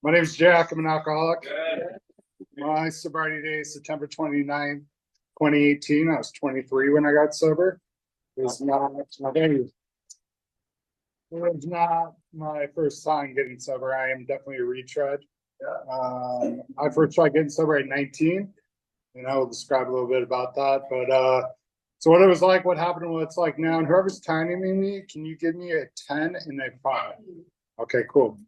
My name is Jack. I'm an alcoholic. My sobriety day is September 29th, 2018. I was 23 when I got sober. It was not my first time getting sober. I am definitely a retread. I first tried getting sober at 19, and I will describe a little bit about that. But so what it was like, what happened, what it's like now, and whoever's timing me, can you give me a 10 and a 5? Okay, cool.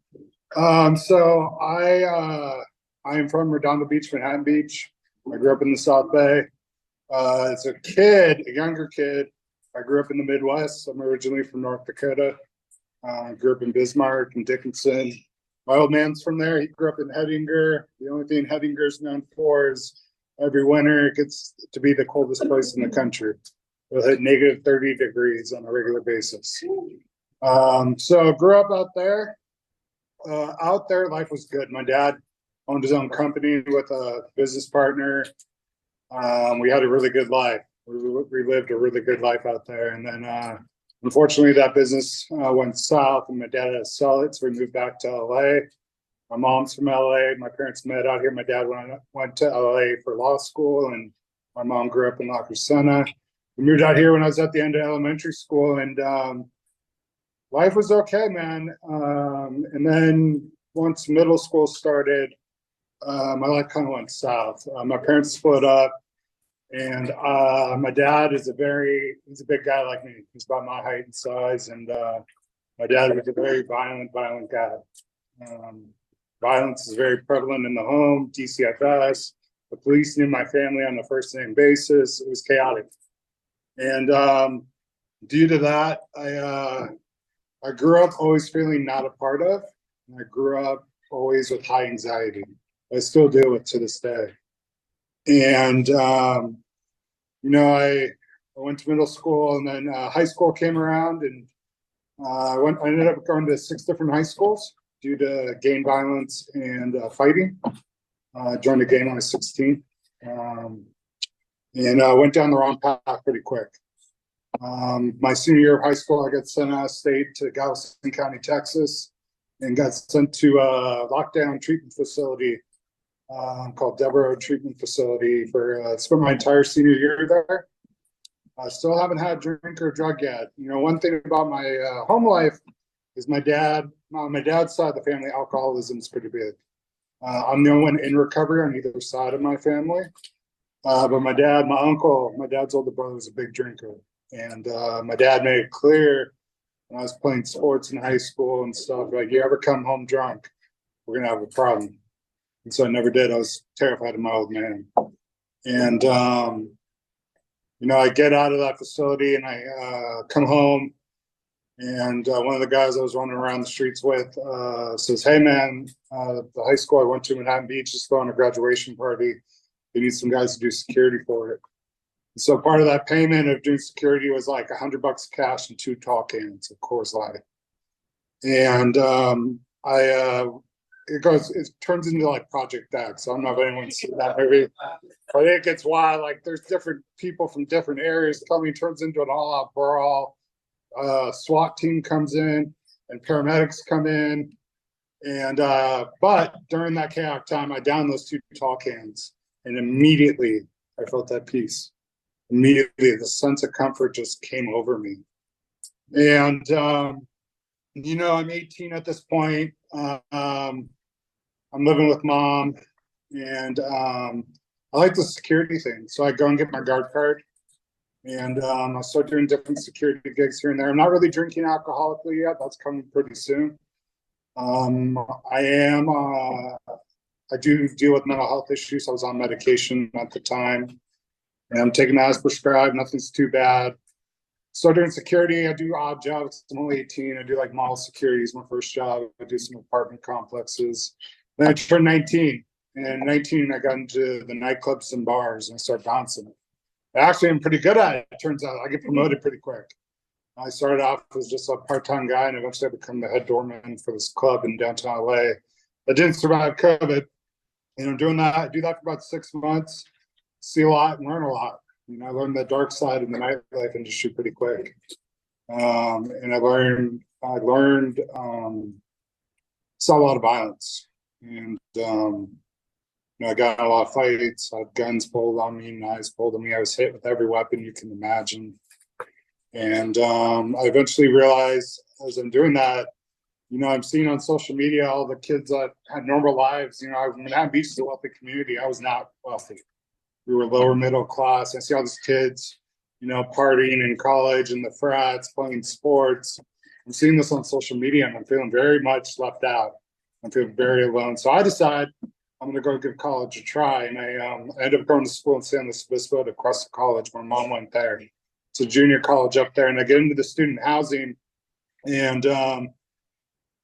So I am from Redondo Beach, Manhattan Beach. I grew up in the South Bay. As a kid, a younger kid, I grew up in the Midwest. I'm originally from North Dakota. I grew up in Bismarck and Dickinson. My old man's from there. He grew up in Hettinger. The only thing Hettinger is known for is every winter it gets to be the coldest place in the country. It'll hit negative 30 degrees on a regular basis. So grew up out there. Out there, life was good. My dad owned his own company with a business partner. We had a really good life. We lived a really good life out there. And then, unfortunately, that business went south, and my dad had to sell it. So we moved back to LA. My mom's from LA. My parents met out here. My dad went to LA for law school, and my mom grew up in La Crescenta. We moved out here when I was at the end of elementary school, and life was okay, man. And then once middle school started, my life kind of went south. My parents split up, and my dad is he's a big guy like me. He's about my height and size, and my dad was a very violent guy. Violence is very prevalent in the home, DCFS. The police knew my family on a first name basis. It was chaotic. And due to that, I grew up always feeling not a part of, and I grew up always with high anxiety. I still deal with to this day. And, I went to middle school, and then high school came around, and I ended up going to 6 different high schools due to gang violence and fighting. Joined the gang when I was 16. And went down the wrong path pretty quick. My senior year of high school, I got sent out of state to Galveston County, Texas, and got sent to a lockdown treatment facility called Devereaux Treatment Facility for spent my entire senior year there. I still haven't had a drink or drug yet. One thing about my home life is my dad's side of the family, alcoholism is pretty big. I'm the only one in recovery on either side of my family. But my dad's older brother was a big drinker. And my dad made it clear when I was playing sports in high school and stuff, like, you ever come home drunk, we're going to have a problem. And so I never did. I was terrified of my old man. And, I get out of that facility, and I come home, and one of the guys I was running around the streets with says, "Hey, man, the high school I went to, Manhattan Beach, is throwing a graduation party. They need some guys to do security for it." So part of that payment of doing security was like $100 cash and 2 tall cans of Coors Light. And it turns into like Project X. I don't know if anyone's seen that movie, but it gets wild. Like, there's different people from different areas coming, turns into an all-out brawl. SWAT team comes in and paramedics come in. And but during that chaotic time, I downed those 2 tall cans, and immediately I felt that peace. Immediately, the sense of comfort just came over me. And, I'm 18 at this point. I'm living with mom, and I like the security thing. So I go and get my guard card, and I start doing different security gigs here and there. I'm not really drinking alcoholically yet. That's coming pretty soon. I do deal with mental health issues. I was on medication at the time. And I'm taking that as prescribed. Nothing's too bad. So doing security, I do odd jobs. I'm only 18. I do like mall security is my first job. I do some apartment complexes. Then I turned 19. And 19, I got into the nightclubs and bars, and I started bouncing. Actually, I'm pretty good at it. It turns out I get promoted pretty quick. I started off as just a part-time guy, and eventually I become the head doorman for this club in downtown LA. I didn't survive COVID. I'm doing that. I do that for about 6 months. See a lot and learn a lot. I learned the dark side of the nightlife industry pretty quick. And I learned saw a lot of violence, and I got in a lot of fights. I had guns pulled on me, knives pulled on me. I was hit with every weapon you can imagine. And I eventually realized as I'm doing that, I'm seeing on social media all the kids that had normal lives. Manhattan Beach is a wealthy community. I was not wealthy. We were lower middle class. I see all these kids, partying in college and the frats, playing sports. I'm seeing this on social media, and I'm feeling very much left out. I'm feeling very alone. So I decide I'm going to go give college a try. And I ended up going to school in San Luis Obispo to Crescent College. My mom went there. It's a junior college up there. And I get into the student housing, and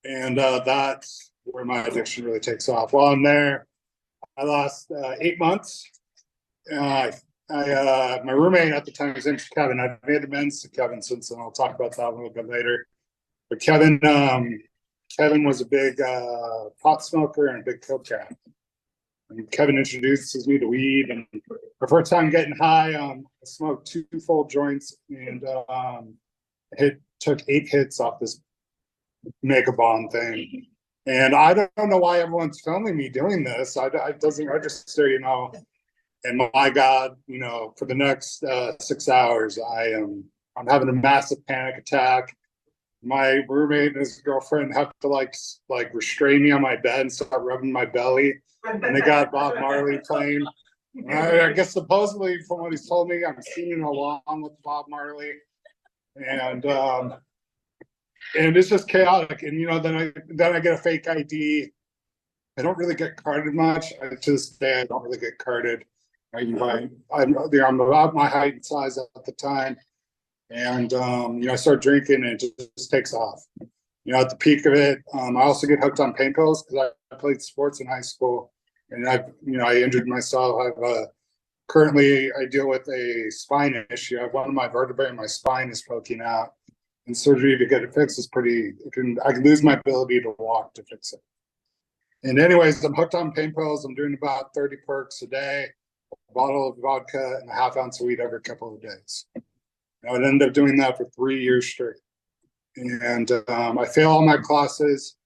that's where my addiction really takes off. While I'm there, I lost 8 months. My roommate at the time, his name's Kevin. I've made amends to Kevin since then. I'll talk about that a little bit later. But Kevin was a big pot smoker and a big coke addict. And Kevin introduces me to weed, and the first time getting high, I smoked 2 full joints, and took 8 hits off this mega bomb thing. And I don't know why everyone's filming me doing this. It doesn't register, And my God, for the next 6 hours, I'm having a massive panic attack. My roommate and his girlfriend have to like restrain me on my bed and start rubbing my belly. And they got Bob Marley playing. I guess supposedly, from what he's told me, I'm singing along with Bob Marley, and it's just chaotic. And then I get a fake ID. I don't really get carded much. To this day, I don't really get carded. I'm about my height and size at the time, and I start drinking, and it just takes off. At the peak of it, I also get hooked on pain pills because I played sports in high school, and I injured myself. Currently I deal with a spine issue. I have one of my vertebrae in my spine is poking out, and surgery to get it fixed is I can lose my ability to walk to fix it. And anyways, I'm hooked on pain pills. I'm doing about 30 perks a day, a bottle of vodka, and a half ounce of weed every couple of days. I would end up doing that for 3 years straight. And I fail all my classes.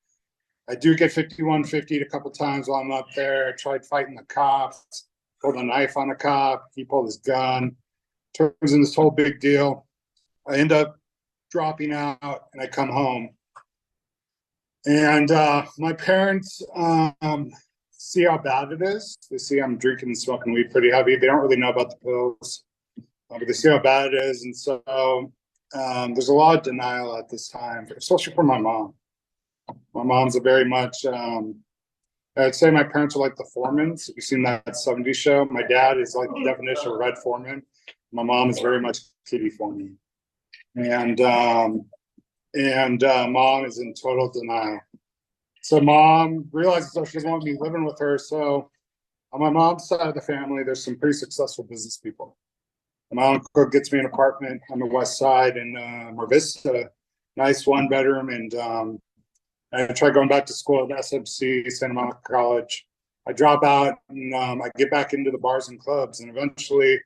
I do get 5150 a couple times while I'm up there. I tried fighting the cops, pulled a knife on a cop. He pulled his gun. Turns into this whole big deal. I end up dropping out, and I come home. And my parents see how bad it is. They see I'm drinking and smoking weed pretty heavy. They don't really know about the pills, but they see how bad it is. And so there's a lot of denial at this time, especially for my mom. My mom's a very much, I'd say my parents are like the Foremans. You've seen that 70s show. My dad is like the definition of Red Foreman. My mom is very much Kitty Foreman. And mom is in total denial. So mom realizes she doesn't want me living with her. So on my mom's side of the family, there's some pretty successful business people. My uncle gets me an apartment on the west side in Mar Vista, nice 1-bedroom, and I try going back to school at SMC, Santa Monica College. I drop out, and I get back into the bars and clubs, and eventually,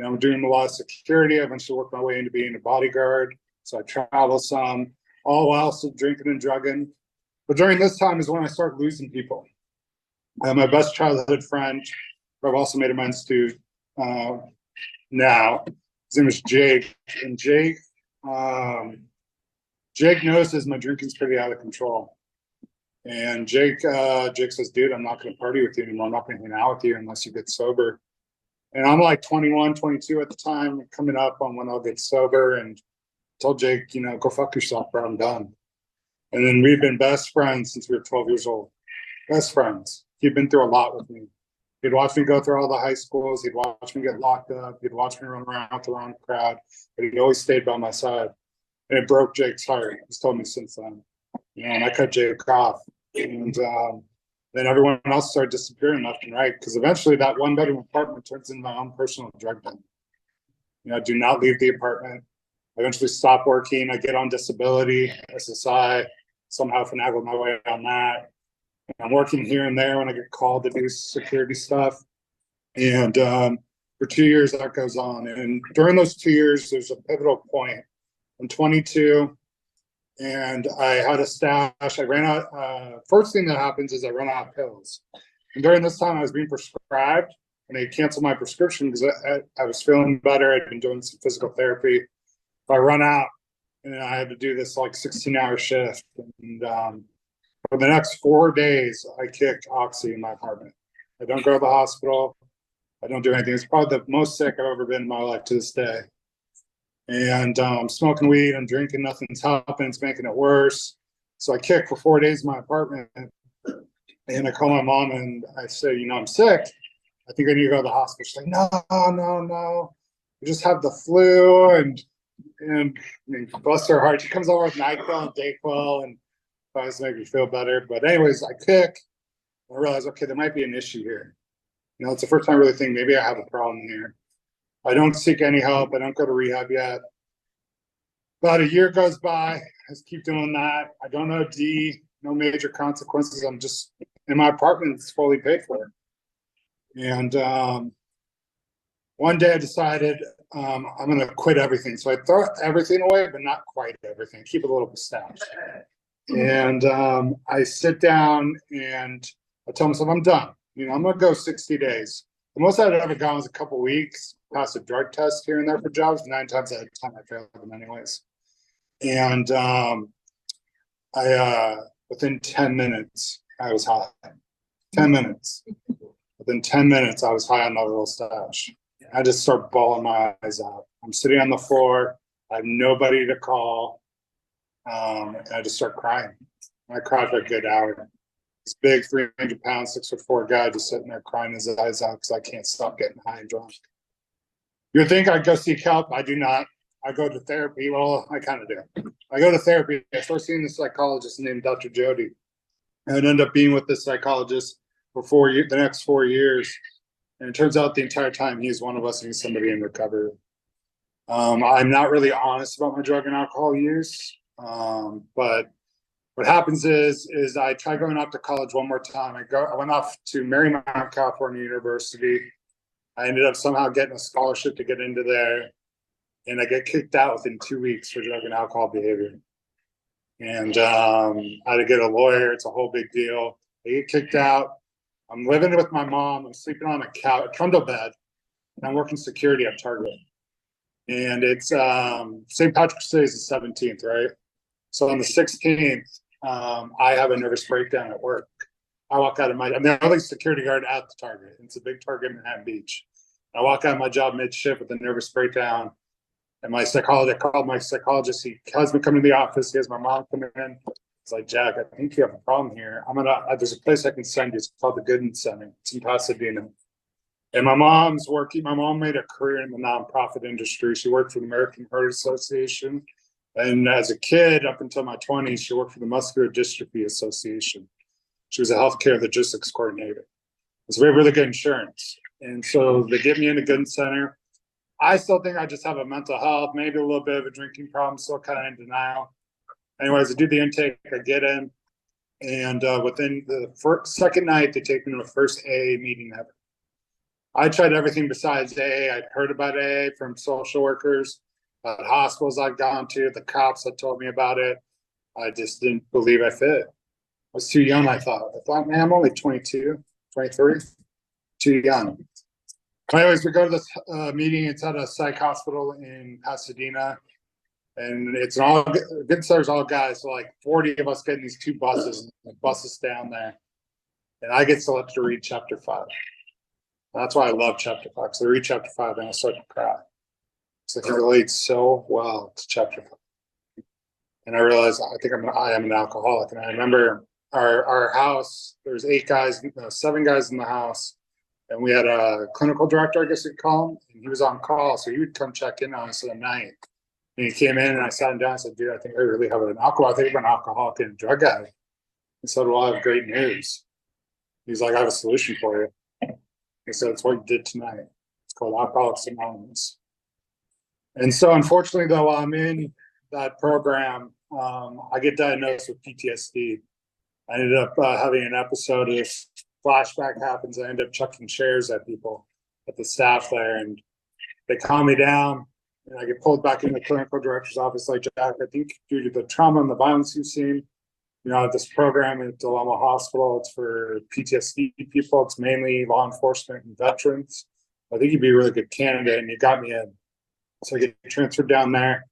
I'm doing a lot of security. I eventually work my way into being a bodyguard, so I travel some, all while still drinking and drugging. But during this time is when I start losing people. My best childhood friend, who I've also made amends to now, his name is Jake, and Jake notices my drinking's pretty out of control. And Jake says, dude, I'm not going to party with you anymore. I'm not going to hang out with you unless you get sober. And I'm like 21, 22 at the time, coming up on when I'll get sober, and told Jake, go fuck yourself, bro, I'm done. And then we've been best friends since we were 12 years old. Best friends. He'd been through a lot with me. He'd watch me go through all the high schools. He'd watch me get locked up. He'd watch me run around with the wrong crowd. But he always stayed by my side. And it broke Jake's heart. He's told me since then. And I cut Jake off. And then everyone else started disappearing left and right, because eventually that 1-bedroom apartment turns into my own personal drug den. I do not leave the apartment. I eventually stop working. I get on disability, SSI, somehow finagle my way on that. I'm working here and there when I get called to do security stuff. And for 2 years, that goes on. And during those 2 years, there's a pivotal point. I'm 22, and I had a stash. I ran out. First thing that happens is I run out of pills. And during this time, I was being prescribed, and they canceled my prescription because I was feeling better. I'd been doing some physical therapy. If I run out, and I had to do this like 16-hour shift. And for the next 4 days, I kick oxy in my apartment. I don't go to the hospital. I don't do anything. It's probably the most sick I've ever been in my life to this day. And I'm smoking weed, I'm drinking, nothing's helping, it's making it worse. So I kick for 4 days in my apartment, and I call my mom and I say, I'm sick. I think I need to go to the hospital. She's like, no. You just have the flu, and bless her heart, she comes over with NyQuil and DayQuil and tries to make me feel better. But anyways, I kick. I realize, okay, there might be an issue here. It's the first time I really think maybe I have a problem here. I don't seek any help. I don't go to rehab yet. About a year goes by. I just keep doing that. I don't OD, no major consequences. I'm just in my apartment. It's fully paid for. And one day I decided I'm going to quit everything. So I throw everything away, but not quite everything. Keep a little stash. And I sit down and I tell myself I'm done. I'm going to go 60 days. The most I'd ever gone was a couple weeks, passed a drug test here and there for jobs. 9 times out of 10, I failed them anyways. And within 10 minutes, I was high. 10 minutes. Within 10 minutes, I was high on my little stash. I just start bawling my eyes out. I'm sitting on the floor. I have nobody to call. And I just start crying. I cried for a good hour. This big 300-pound, 6'4" guy just sitting there crying his eyes out because I can't stop getting high and drunk. You'd think I'd go seek help. I do not. I go to therapy. Well, I kind of do. I go to therapy. I start seeing a psychologist named Dr. Jody. I would end up being with this psychologist for the next 4 years. And it turns out the entire time he's one of us and he's somebody in recovery. I'm not really honest about my drug and alcohol use. But what happens is I try going off to college one more time. I went off to Marymount, California University. I ended up somehow getting a scholarship to get into there. And I get kicked out within 2 weeks for drug and alcohol behavior. And I had to get a lawyer. It's a whole big deal. I get kicked out. I'm living with my mom. I'm sleeping on a couch, a trundle bed, and I'm working security at Target. And it's St. Patrick's Day is the 17th, right? So on the 16th, I have a nervous breakdown at work. I walk out of I'm the only security guard at the Target. It's a big Target in Manhattan Beach. I walk out of my job mid-shift with a nervous breakdown. And I called my psychologist. He has me come to the office. He has my mom come in. It's like, Jack, I think you have a problem here. There's a place I can send you. It's called the Gooden Center. It's in Pasadena. And my mom's working. My mom made a career in the nonprofit industry. She worked for the American Heart Association. And as a kid, up until my 20s, she worked for the Muscular Dystrophy Association. She was a healthcare logistics coordinator. It's very, really good insurance. And so they get me into Gooden Center. I still think I just have a mental health, maybe a little bit of a drinking problem, still kind of in denial. Anyways, I do the intake, I get in, and within the second night, they take me to the first AA meeting ever. I tried everything besides AA. I'd heard about AA from social workers, at hospitals I'd gone to, the cops had told me about it. I just didn't believe I fit. I was too young, I thought, man, I'm only 22, 23, too young. Anyways, we go to this meeting. It's at a psych hospital in Pasadena, and it's all good. There's all guys. So like 40 of us get in these 2 buses, and the buses down there, and I get selected to read chapter 5. That's why I love chapter 5. So I read chapter 5, and I start to cry. It's like it relates so well to chapter 5, and I realized I think I am an alcoholic. And I remember our house. There's 7 guys in the house. And we had a clinical director, I guess you'd call him, and he was on call. So he would come check in on us at night. And he came in and I sat him down and said, dude, I think I really have an alcohol. I think I'm an alcoholic and a drug addict. He said, well, I have great news. He's like, I have a solution for you. He said, it's what you did tonight. It's called Alcoholics Anonymous. And so unfortunately, though, while I'm in that program, I get diagnosed with PTSD. I ended up having an episode of flashback happens. I end up chucking chairs at people, at the staff there, and they calm me down. and I get pulled back into the clinical director's office like Jack. I think due to the trauma and the violence you've seen, this program at Alumni Hospital, it's for PTSD people. It's mainly law enforcement and veterans. I think you'd be a really good candidate, and you got me in. So I get transferred down there.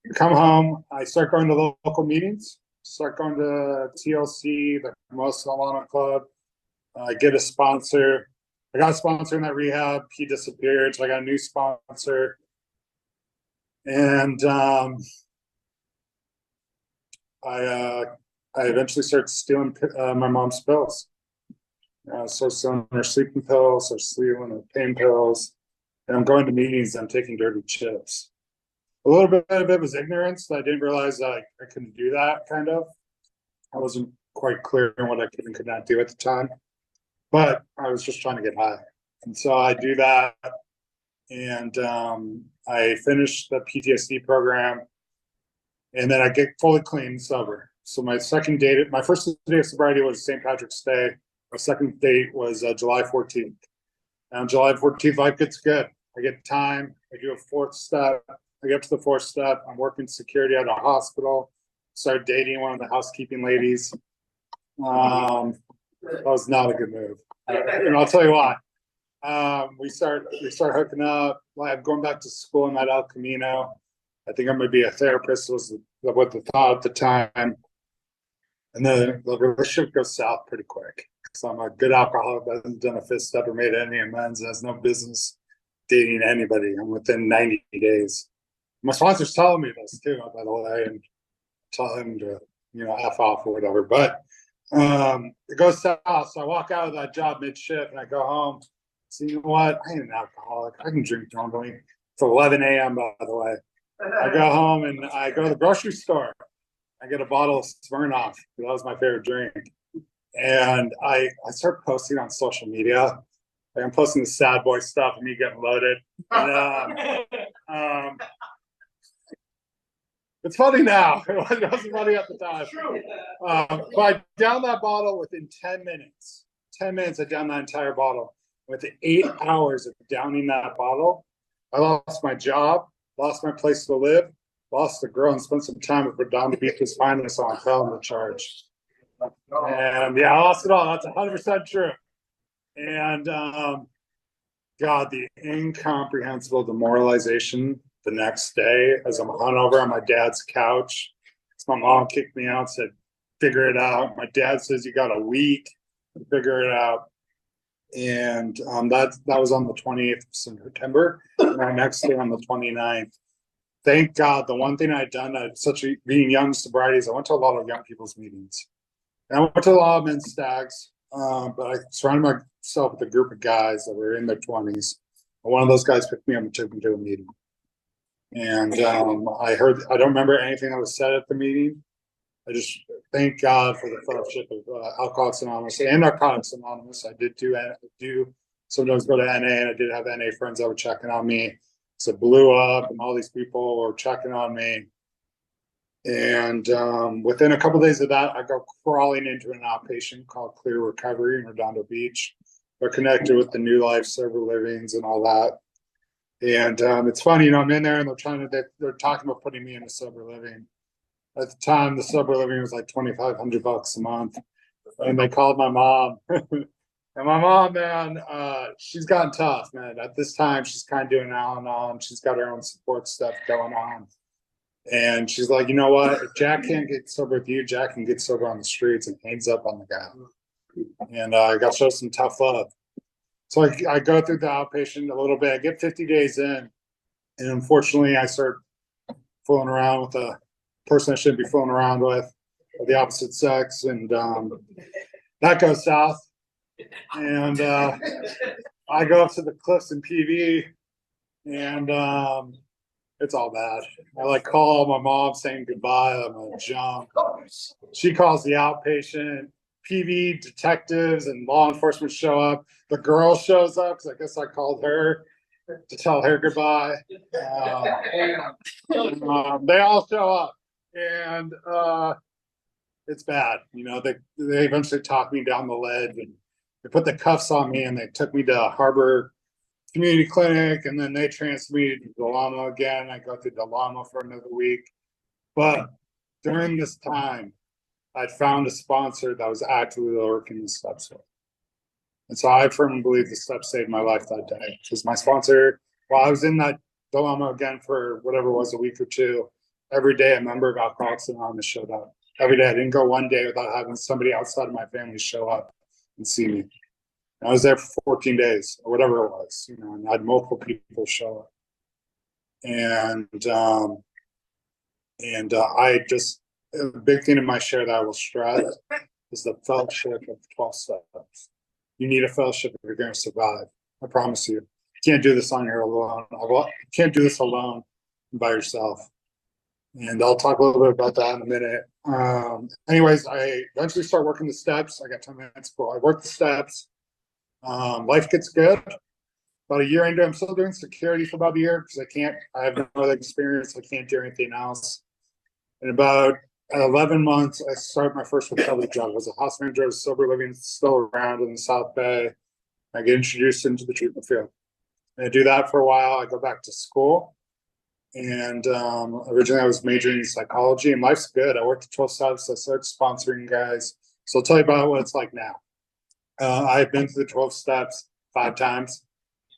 I come home. I start going to the local meetings. Start going to TLC, the Most Alumni Club. I get a sponsor. I got a sponsor in that rehab. He disappeared, so I got a new sponsor. And I eventually started stealing my mom's pills. So stealing her sleeping pills, so stealing her pain pills. And I'm going to meetings, I'm taking dirty chips. A little bit of it was ignorance. I didn't realize that I couldn't do that, kind of. I wasn't quite clear on what I could and could not do at the time. But I was just trying to get high. And so I do that. And I finished the PTSD program. And then I get fully clean and sober. So my first day of sobriety was St. Patrick's Day. My second date was July 14th. And on July 14th, life gets good. I get time. I do a fourth step. I get to the fourth step. I'm working security at a hospital. Started dating one of the housekeeping ladies. That was not a good move. And I'll tell you why. We start hooking up. I'm going back to school. I'm at El Camino. I think I'm going to be a therapist, was what the thought at the time. And then the relationship goes south pretty quick. So I'm a good alcoholic, but hasn't done a fifth step or made any amends, has no business dating anybody. I'm within 90 days. My sponsor's telling me this too, by the way, and tell him to, F off or whatever. But it goes south. So I walk out of that job mid-shift and I go home. So you know what? I ain't an alcoholic. I can drink normally. It's 11 a.m., by the way. I go home and I go to the grocery store. I get a bottle of Smirnoff. That was my favorite drink. And I start posting on social media. I'm posting the sad boy stuff and me getting loaded. And, it's funny now. It wasn't funny at the time. But I downed that bottle within 10 minutes. 10 minutes, I downed that entire bottle. Within 8 hours of downing that bottle, I lost my job, lost my place to live, lost the girl, and spent some time with Redondo Beach's finest on felony charge. And I lost it all. That's 100% true. And God, the incomprehensible demoralization the next day as I'm hungover on my dad's couch. So my mom kicked me out, said, figure it out. My dad says, you got a week to figure it out. And that was on the 28th of September. And our next day on the 29th. Thank God, the one thing I'd done at being young in sobriety is I went to a lot of young people's meetings. And I went to a lot of men's stags, but I surrounded myself with a group of guys that were in their 20s. And one of those guys picked me up and took me to a meeting. And I don't remember anything that was said at the meeting. I just thank God for the fellowship of Alcoholics Anonymous and Narcotics Anonymous. I did sometimes go to NA, and I did have NA friends that were checking on me. So it blew up, and all these people were checking on me. And within a couple of days of that, I go crawling into an outpatient called Clear Recovery in Redondo Beach. They're connected with the New Life Sober Livings and all that. And it's funny, I'm in there, and they're talking about putting me into sober living. At the time, the sober living was like $2,500 a month. And they called my mom. And my mom, man, she's gotten tough, man. At this time, she's kind of doing Al-Anon. She's got her own support stuff going on. And she's like, you know what? If Jack can't get sober with you, Jack can get sober on the streets, and hangs up on the guy. And I got to show some tough love. So I go through the outpatient a little bit. I get 50 days in. And unfortunately, I start fooling around with a person I shouldn't be fooling around with, of the opposite sex. And that goes south. And I go up to the cliffs in PV, and it's all bad. I call my mom saying goodbye. I'm a jump. She calls the outpatient. PV detectives and law enforcement show up. The girl shows up because I guess I called her to tell her goodbye. They all show up, and it's bad. They eventually talked me down the ledge, and they put the cuffs on me, and they took me to Harbor community clinic, and then they transferred me to Delamo again. I go through Delamo for another week. But during this time, I'd found a sponsor that was actively working the steps with. And so I firmly believe the steps saved my life that day. Because my sponsor, while I was in that Delamo again for whatever it was, a week or two, every day a member of Alcoholics Anonymous showed up. Every day. I didn't go one day without having somebody outside of my family show up and see me. I was there for 14 days or whatever it was, and I had multiple people show up. And I just, a big thing in my share that I will stress is the fellowship of 12 steps. You need a fellowship if you're going to survive. I promise you. You can't do this on your own. You can't do this alone by yourself. And I'll talk a little bit about that in a minute. Anyways, I eventually start working the steps. I got 10 minutes before I work the steps. Life gets good. About a year into it, I'm still doing security for about a year because I have no other experience. I can't do anything else. In about 11 months, I started my first recovery job. I was a house manager of sober living, still around in the South Bay. I get introduced into the treatment field. And I do that for a while. I go back to school. And originally I was majoring in psychology, and life's good. I worked at 12 steps. I started sponsoring guys. So I'll tell you about what it's like now. I've been to the 12 steps 5 times.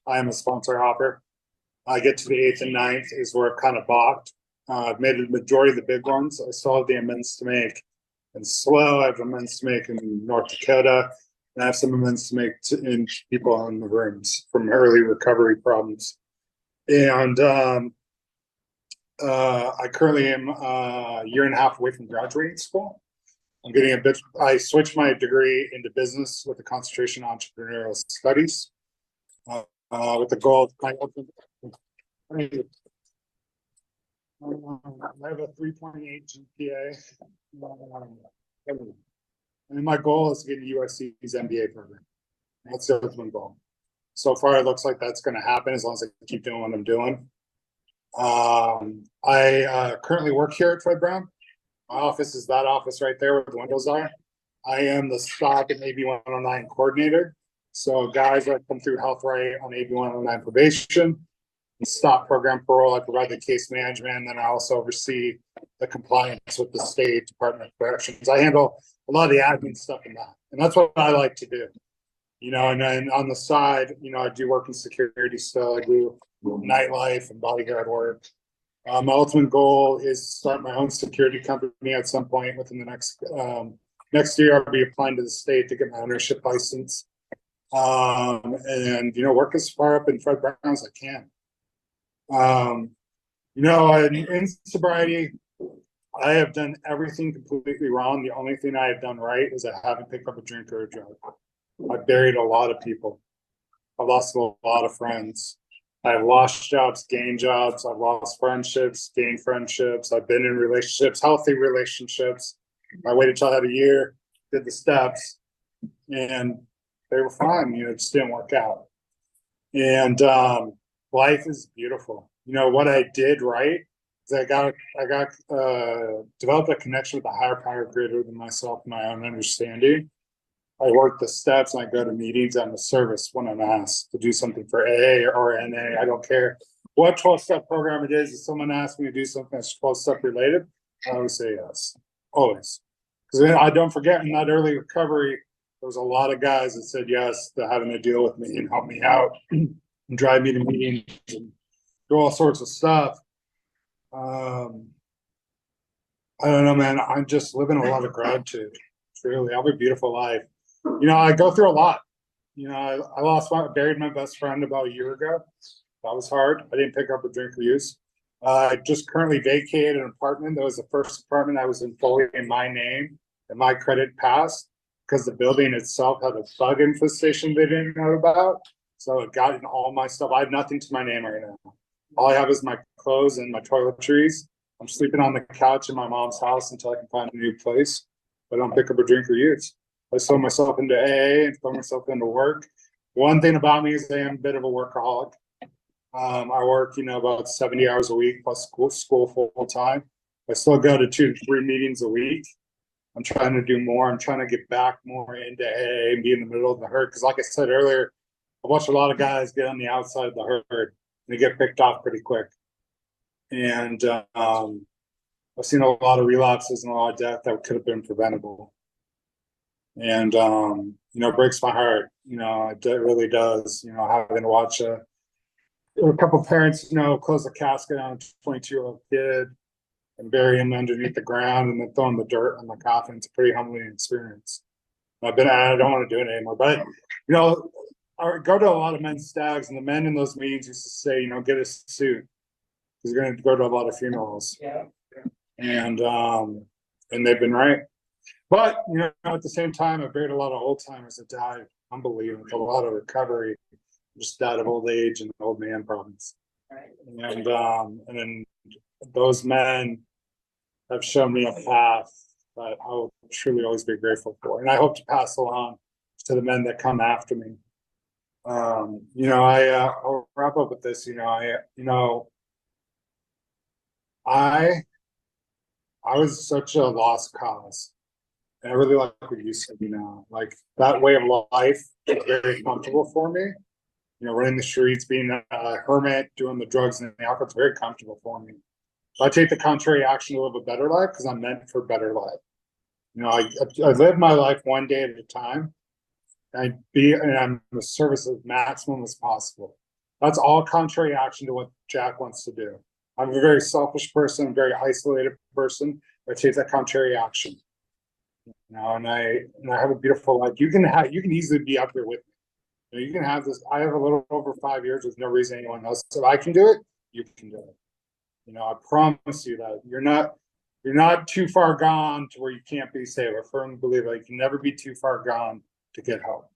I am a sponsor hopper. I get to the 8th and 9th is where I've kind of balked. I've made a majority of the big ones. I still have the amends to make in SLO. I have amends to make in North Dakota. And I have some amends to make in people in the rooms from early recovery problems. And I currently am a year and a half away from graduating school. I'm getting I switched my degree into business with a concentration on entrepreneurial studies. With the goal of I have a 3.8 GPA. And my goal is to get into USC's MBA program. That's the ultimate goal. So far, it looks like that's going to happen as long as I keep doing what I'm doing. I currently work here at Fred Brown. My office is that office right there where the windows are. I am the STOP and AB 109 coordinator. So guys that come through Health Right on AB 109 probation, the STOP program parole, I provide the case management, and then I also oversee the compliance with the State Department of Corrections. I handle a lot of the admin stuff in that. And that's what I like to do. And then on the side, I do work in security still. I do nightlife and bodyguard work. My ultimate goal is to start my own security company at some point within the next year. I'll be applying to the state to get my ownership license. And work as far up in Fred Brown as I can. In sobriety, I have done everything completely wrong. The only thing I have done right is I haven't picked up a drink or a drug. I've buried a lot of people. I've lost a lot of friends. I've lost jobs, gained jobs. I've lost friendships, gained friendships. I've been in relationships, healthy relationships. I waited till I had a year, did the steps, and they were fine. It just didn't work out. And life is beautiful. What I did right is I developed a connection with a higher power greater than myself, my own understanding. I work the steps and I go to meetings. I'm a service when I'm asked to do something for AA or NA. I don't care what 12-step program it is. If someone asks me to do something that's 12-step related, I always say yes, always. Because I don't forget in that early recovery, there was a lot of guys that said yes to having to deal with me and help me out and drive me to meetings and do all sorts of stuff. I don't know, man. I'm just living a lot of gratitude. Truly, I have a beautiful life. I go through a lot. I buried my best friend about a year ago. That was hard. I didn't pick up a drink or use. I just currently vacated an apartment. That was the first apartment I was in fully in my name and my credit passed because the building itself had a bug infestation they didn't know about. So it got in all my stuff. I have nothing to my name right now. All I have is my clothes and my toiletries. I'm sleeping on the couch in my mom's house until I can find a new place. I don't pick up a drink or use. I throw myself into AA and throw myself into work. One thing about me is I am a bit of a workaholic. I work, about 70 hours a week plus school full time. I still go to 2 to 3 meetings a week. I'm trying to do more. I'm trying to get back more into AA and be in the middle of the herd. Because like I said earlier, I watch a lot of guys get on the outside of the herd and they get picked off pretty quick. And I've seen a lot of relapses and a lot of death that could have been preventable. And it breaks my heart. It really does. Having to watch a couple of parents, close the casket on a 22-year-old kid and bury him underneath the ground and then throwing the dirt on the coffin. It's a pretty humbling experience. I don't want to do it anymore. But I go to a lot of men's stags, and the men in those meetings used to say, get a suit because you're going to go to a lot of funerals. Yeah. And they've been right. But at the same time, I've buried a lot of old timers that died unbelievable, with a lot of recovery, just died of old age and old man problems. Right. And then those men have shown me a path that I will truly always be grateful for, and I hope to pass along to the men that come after me. I'll wrap up with this. I was such a lost cause. And I really like what you said, like that way of life is very comfortable for me. Running the streets, being a hermit, doing the drugs and the alcohol, it's very comfortable for me. So I take the contrary action to live a better life because I'm meant for a better life. I live my life one day at a time. And I'm the service as maximum as possible. That's all contrary action to what Jack wants to do. I'm a very selfish person, very isolated person. I take that contrary action. And I have a beautiful life. You can easily be up here with me. You can have this. I have a little over 5 years with no reason anyone else. If I can do it, you can do it. I promise you that you're not too far gone to where you can't be saved. I firmly believe that you can never be too far gone to get help.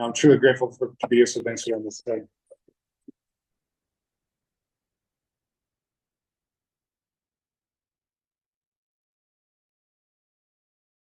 I'm truly grateful to be here. So thanks for this day.